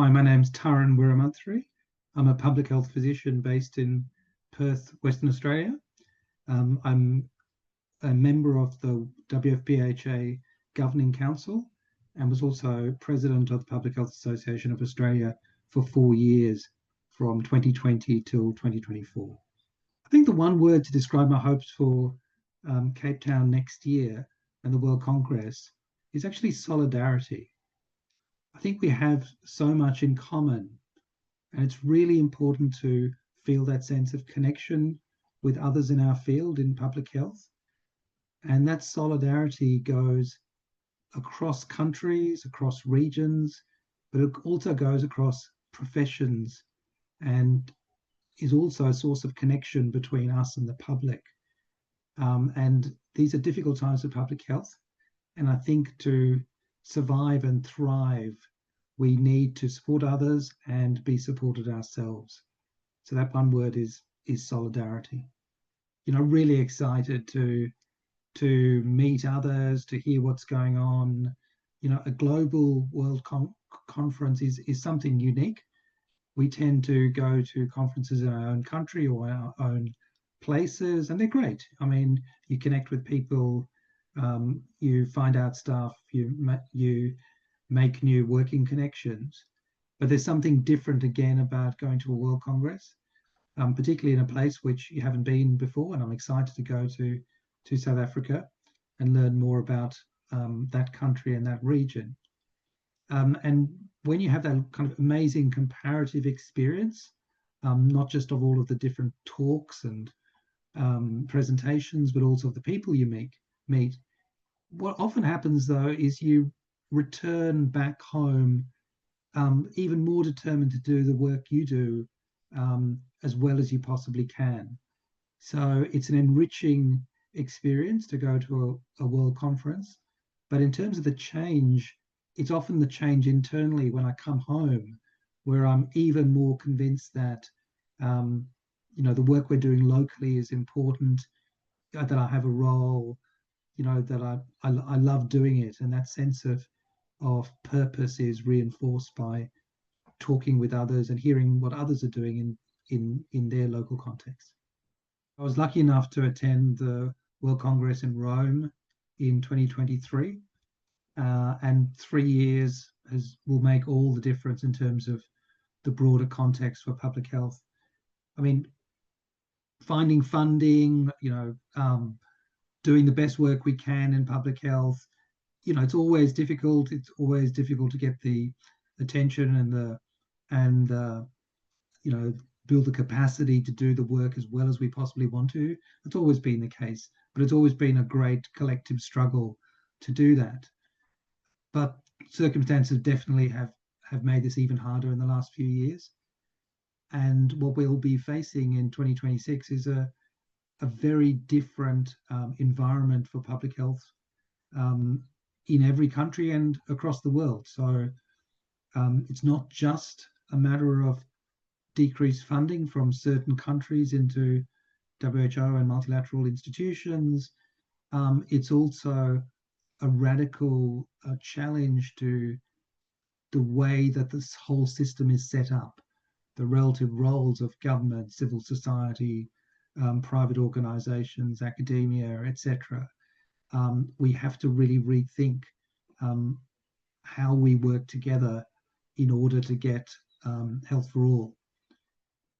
Hi, my name's Tarun Weeramanthri. I'm a public health physician based in Perth, Western Australia. I'm a member of the WFPHA Governing Council and was also president of the Public Health Association of Australia for 4 years from 2020 till 2024. I think the one word to describe my hopes for Cape Town next year and the World Congress is actually solidarity. I think we have so much in common, and it's really important to feel that sense of connection with others in our field in public health. And that solidarity goes across countries, across regions, but it also goes across professions and is also a source of connection between us and the public. And these are difficult times for public health. And I think to survive and thrive, we need to support others and be supported ourselves. So that one word is solidarity. Really excited to meet others, to hear what's going on. A global world conference is something unique. We tend to go to conferences in our own country or our own places, and they're great. I mean, you connect with people, you find out stuff, you make new working connections. But there's something different again about going to a World Congress, particularly in a place which you haven't been before. And I'm excited to go to South Africa and learn more about that country and that region. And when you have that kind of amazing comparative experience, not just of all of the different talks and presentations, but also of the people you meet, what often happens though is you return back home even more determined to do the work you do as well as you possibly can. So it's an enriching experience to go to a world conference. But in terms of the change, it's often the change internally when I come home where I'm even more convinced that the work we're doing locally is important, that I have a role, that I love doing it, and that sense of purpose is reinforced by talking with others and hearing what others are doing in their local context. I was lucky enough to attend the World Congress in Rome in 2023, and 3 years will make all the difference in terms of the broader context for public health. I mean, finding funding, doing the best work we can in public health. It's always difficult. It's always difficult to get the attention and build the capacity to do the work as well as we possibly want to. It's always been the case, but it's always been a great collective struggle to do that. But circumstances definitely have made this even harder in the last few years. And what we'll be facing in 2026 is a very different environment for public health in every country and across the world. So it's not just a matter of decreased funding from certain countries into WHO and multilateral institutions. It's also a radical challenge to the way that this whole system is set up, the relative roles of government, civil society, private organizations, academia, etc. We have to really rethink how we work together in order to get health for all.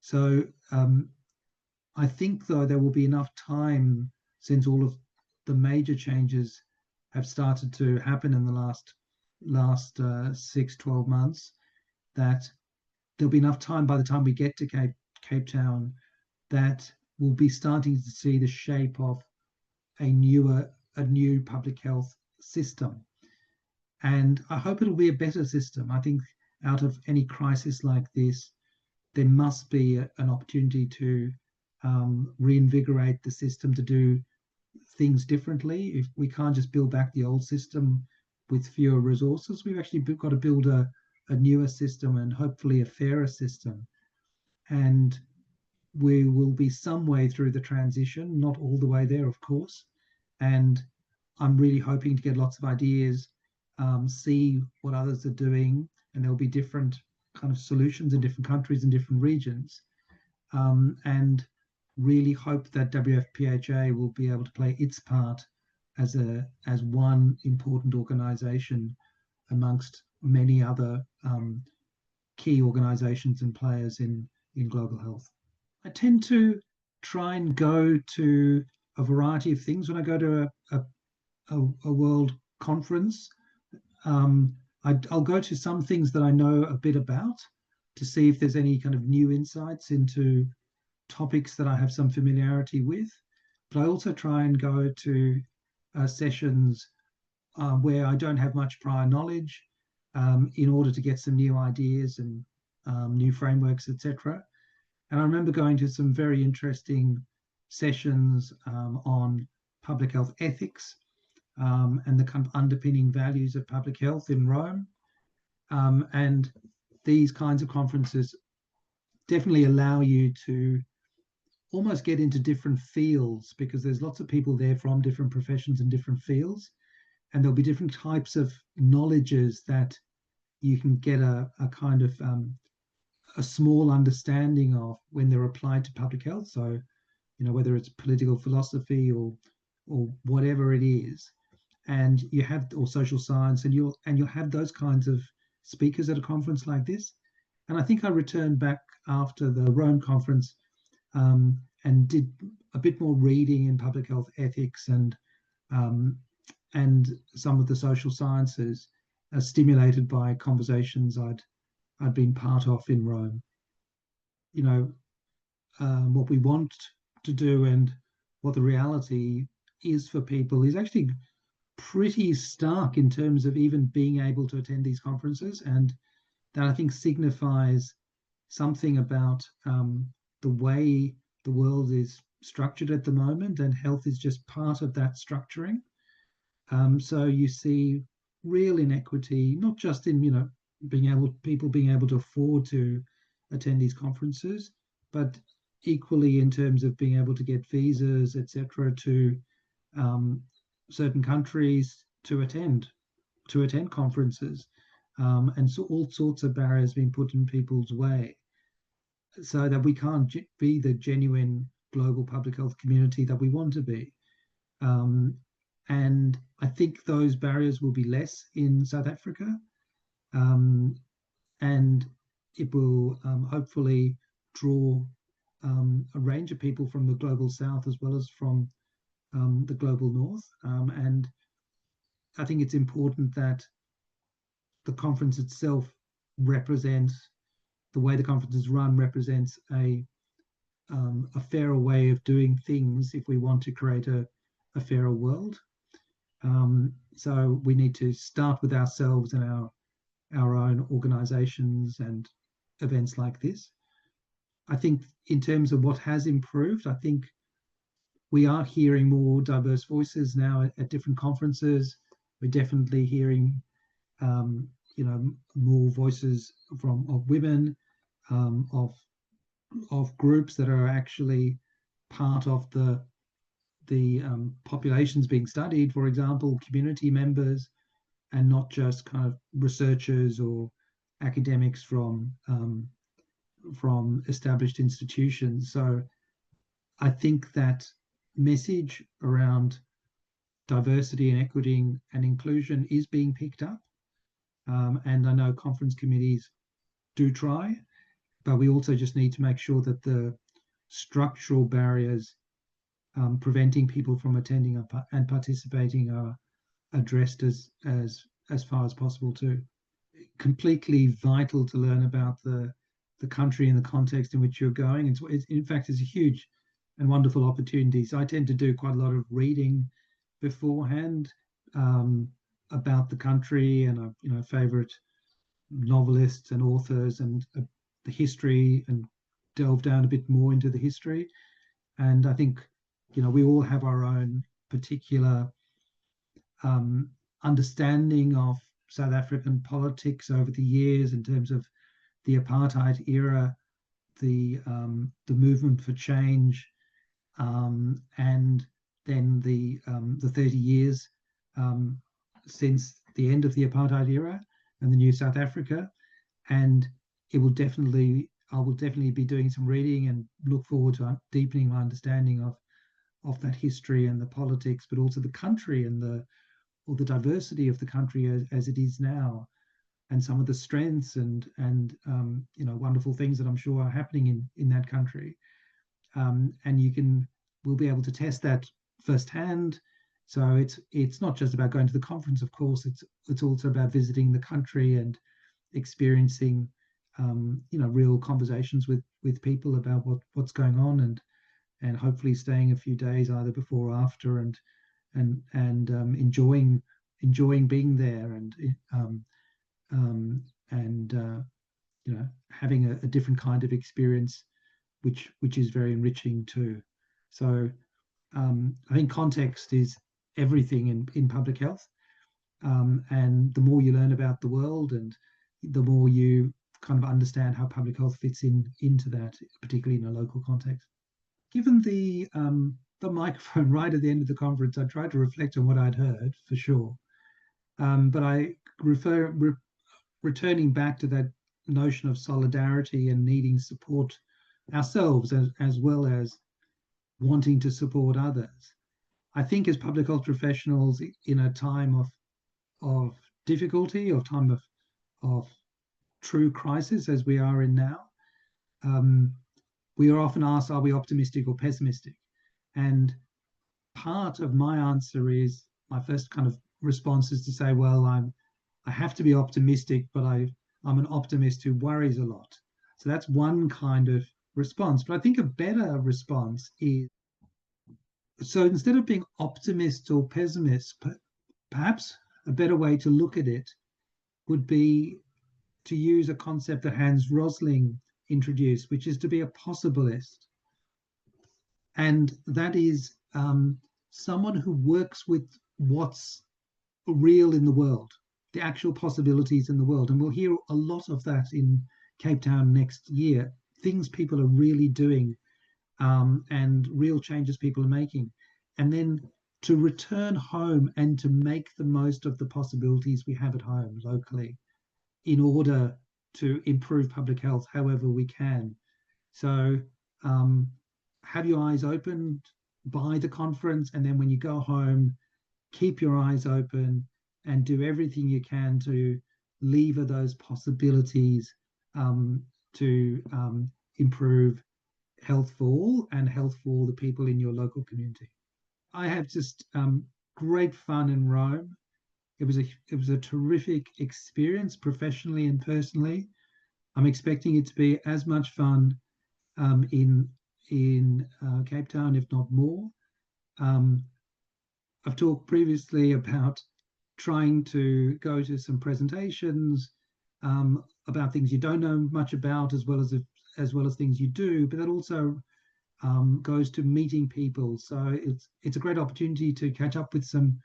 So I think, though, there will be enough time, since all of the major changes have started to happen in the last 6-12 months, that there'll be enough time by the time we get to Cape Town that we'll be starting to see the shape of a new public health system. And I hope it'll be a better system. I think out of any crisis like this, there must be an opportunity to reinvigorate the system, to do things differently. If we can't just build back the old system with fewer resources, we've actually got to build a newer system and hopefully a fairer system. And we will be some way through the transition, not all the way there, of course. And I'm really hoping to get lots of ideas, see what others are doing, and there'll be different kind of solutions in different countries and different regions, and really hope that WFPHA will be able to play its part as one important organisation amongst many other key organisations and players in global health. I tend to try and go to a variety of things when I go to a world conference. I'll go to some things that I know a bit about to see if there's any kind of new insights into topics that I have some familiarity with. But I also try and go to sessions where I don't have much prior knowledge in order to get some new ideas and new frameworks, etc. And I remember going to some very interesting sessions on public health ethics and the kind of underpinning values of public health in Rome. And these kinds of conferences definitely allow you to almost get into different fields, because there's lots of people there from different professions and different fields, and there'll be different types of knowledges that you can get a kind of a small understanding of when they're applied to public health. So, whether it's political philosophy or whatever it is, and you have, or social science, and you'll have those kinds of speakers at a conference like this. And I think I returned back after the Rome conference and did a bit more reading in public health ethics and some of the social sciences, stimulated by conversations I'd been part of in Rome. What we want to do and what the reality is for people is actually pretty stark in terms of even being able to attend these conferences, and that I think signifies something about the way the world is structured at the moment, and health is just part of that structuring. So you see real inequity, not just in people being able to afford to attend these conferences, but equally in terms of being able to get visas, etc., to certain countries to attend conferences, and so all sorts of barriers being put in people's way, so that we can't be the genuine global public health community that we want to be. And I think those barriers will be less in South Africa, and it will hopefully draw a range of people from the global south as well as from the global north. And I think it's important that the conference itself represents, the way the conference is run represents a fairer way of doing things if we want to create a fairer world. So we need to start with ourselves and our own organisations and events like this. I think in terms of what has improved, I think we are hearing more diverse voices now at different conferences. We're definitely hearing more voices of women, of groups that are actually part of the populations being studied, for example, community members, and not just kind of researchers or academics from established institutions. So I think that message around diversity and equity and inclusion is being picked up. And I know conference committees do try, but we also just need to make sure that the structural barriers preventing people from attending and participating are addressed as far as possible too. Completely vital to learn about the country and the context in which you're going. It's in fact, it's a huge and wonderful opportunity. So I tend to do quite a lot of reading beforehand about the country and favorite novelists and authors and the history, and delve down a bit more into the history. And I think we all have our own particular understanding of South African politics over the years in terms of the apartheid era, the movement for change, and then the 30 years since the end of the apartheid era and the new South Africa. And I will definitely be doing some reading and look forward to deepening my understanding of that history and the politics, but also the country and the diversity of the country as it is now, and some of the strengths and wonderful things that I'm sure are happening in that country. And we'll be able to test that firsthand. So it's not just about going to the conference, of course. It's also about visiting the country and experiencing real conversations with people about what's going on, and hopefully staying a few days either before or after, and enjoying being there, and having a different kind of experience, which is very enriching too. So I think context is everything in public health, and the more you learn about the world, and the more you kind of understand how public health fits into that, particularly in a local context. Given the microphone right at the end of the conference, I tried to reflect on what I'd heard for sure, but I returning back to that notion of solidarity and needing support ourselves, as well as wanting to support others. I think as public health professionals in a time of difficulty, or time of true crisis as we are in now, we are often asked, are we optimistic or pessimistic? And part of my answer is, my first kind of response is to say, well, I have to be optimistic, but I'm an optimist who worries a lot. So that's one kind of response. But I think a better response is, so instead of being optimist or pessimist, perhaps a better way to look at it would be to use a concept that Hans Rosling introduced, which is to be a possibilist. And that is someone who works with what's real in the world, the actual possibilities in the world. And we'll hear a lot of that in Cape Town next year, things people are really doing, and real changes people are making. And then to return home and to make the most of the possibilities we have at home locally, in order to improve public health however we can. So have your eyes open by the conference, and then when you go home, keep your eyes open and do everything you can to lever those possibilities, to improve health for all and health for the people in your local community. I had just great fun in Rome. It was a terrific experience professionally and personally. I'm expecting it to be as much fun in Cape Town, if not more. I've talked previously about trying to go to some presentations about things you don't know much about, as well as things you do, but that also goes to meeting people. So it's a great opportunity to catch up with some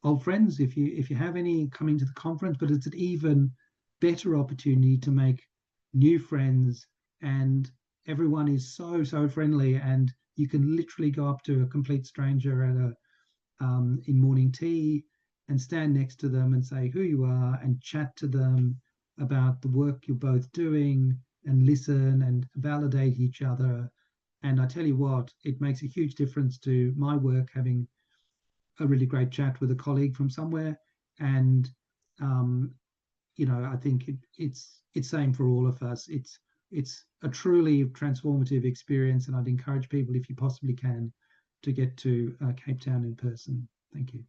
old friends if you have any coming to the conference, but it's an even better opportunity to make new friends, and everyone is so friendly, and you can literally go up to a complete stranger at in morning tea and stand next to them and say who you are and chat to them about the work you're both doing, and listen and validate each other. And I tell you what, it makes a huge difference to my work, having a really great chat with a colleague from somewhere. And I think it's same for all of us. It's a truly transformative experience, and I'd encourage people, if you possibly can, to get to Cape Town in person. Thank you.